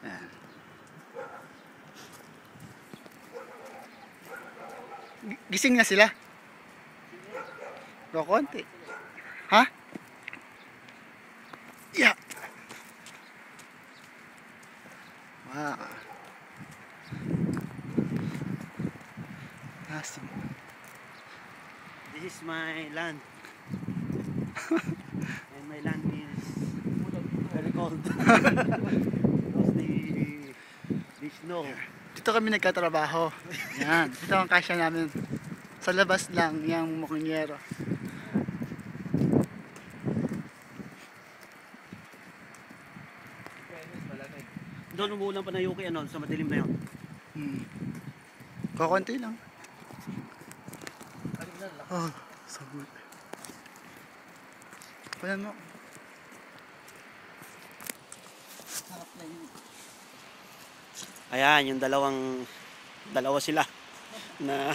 Ayan. Gising na sila? Konti. Ha? Yeah. Wow. Asim. This is my land. And my land is very cold. Because the snow. Dito kami nagkatrabaho. Yan. Ito ang kasya namin. Sa labas lang yung mukhanyero. Doon umuulan pa na Yuki ano, sa madilim na yun. Kukunti lang. Oh, so good. Paano mo? Sarap na yun. Ayan, yung dalawa sila na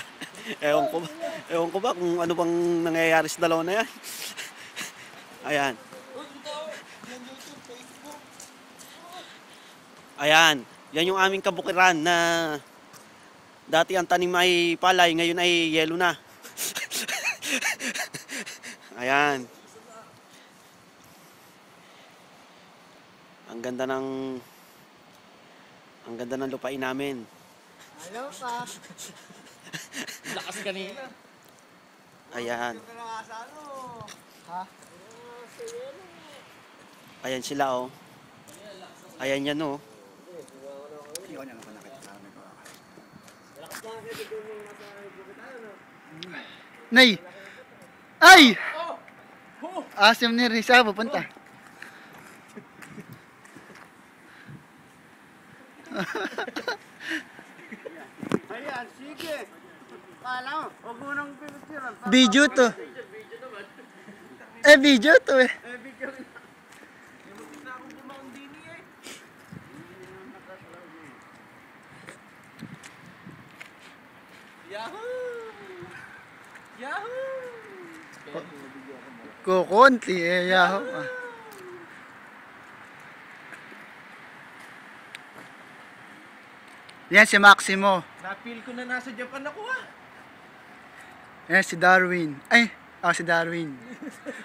ewan ko ba kung ano bang nangyayari sa dalawa na yan. Ayan. Ayan, yan yung aming kabukiran na dati ang tanim ay palay, ngayon ay yelo na. Ayan. Ang ganda ng lupain namin. Ayaw pa. Lakas kanina. Ayan. Ha? Ayan sila oh. Ayan yan oh. Ikaw niya naman nakita. Nay! Ay! Asim ni Risa, pupunta. Ayan, sige. Kala mo, huwag mo nang pinitiran. Video to. Video to eh. Video rin. Yung na akong bumaong dini eh. Yahoo! Yahoo! Kukunti eh, yaho. Yan si Maximo. Napil ko na nasa Japan ako ah. Yan si Darwin. Ay, si Darwin.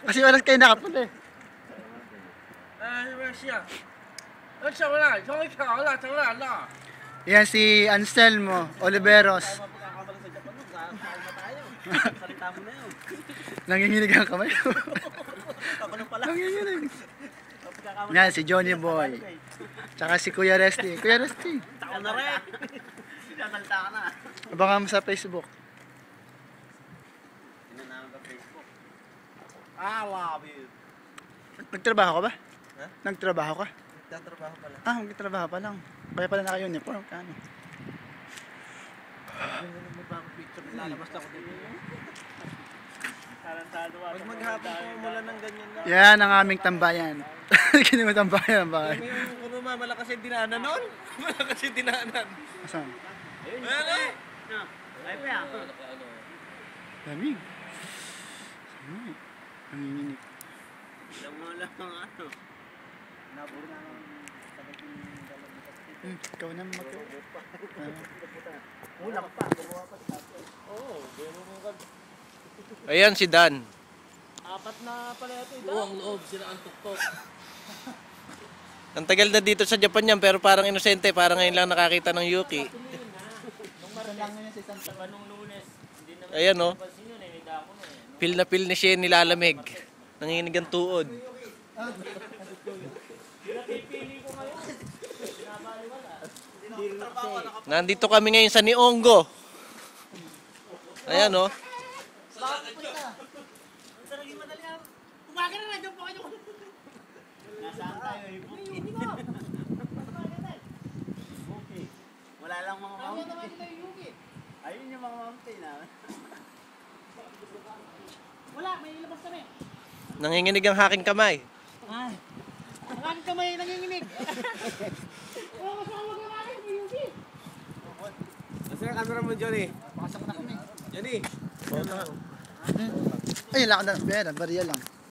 Kasi oras kayo nakapula eh. Russia. Russia wala. Wala. Yan si Anselmo Oliveros. Mapagkakamali sa Japan, magkakakalma tayo. Salita mo na yun. Nanginginig ang kamay. Kapanong pala. Nanginginig. Yan si Johnny Boy. Tsaka si Kuya Resty. Kuya Resty. Tako na rin. Sinasalita ka na. Abangan mo sa Facebook. Tinanaman ka Facebook. I love you. Nagtrabaho ka ba? Ha? Nagtrabaho ka? Tatrabaho pala. Magtrabaho pa lang. Kaya pala naka-uniform ka. Ano? May bagong picture. Lalabas ako dito. Huwag maghapon po mula ng ganyan na. Yan ang aming tambayan. Kini mo tambayan ba? Yung kuno malakas yung dinaanan nun. Malakas yung dinaanan. Asan? Ayan eh. Ay pa yan. Lamig. Lamig. Nanginginig. Alam mo lang ang ano. Naburo na ang Ikaw na mag... Ulang pa. Gumawa pa sa Oo. Ayan si Dan. Apat na pala ito. Luwang loob sila ang tuktok. Ang tagal na dito sa Japan yan pero parang inosente. Parang ngayon lang nakakita ng Yuki. Anong Lunes? Ayan o. Pil na pil ni siya nilalamig. Nanginginig ang tuod. Nandito kami ngayon sa Niongo. Ayan o. Umaga na nandiyan po kayo. Nasaan tayo eh? Okay. Wala lang mga mountain. Ayun yung mga mountain ah. Wala, may ilabas kami. Nanginginig ang aking kamay. Ay. Ang kamay nanginginig. Oo, kasama ka namin, Yuki. Nasaan ang camera mo, Johnny? Pasok na kami. Johnny. Ay, lakad na. Bera, bariya lang.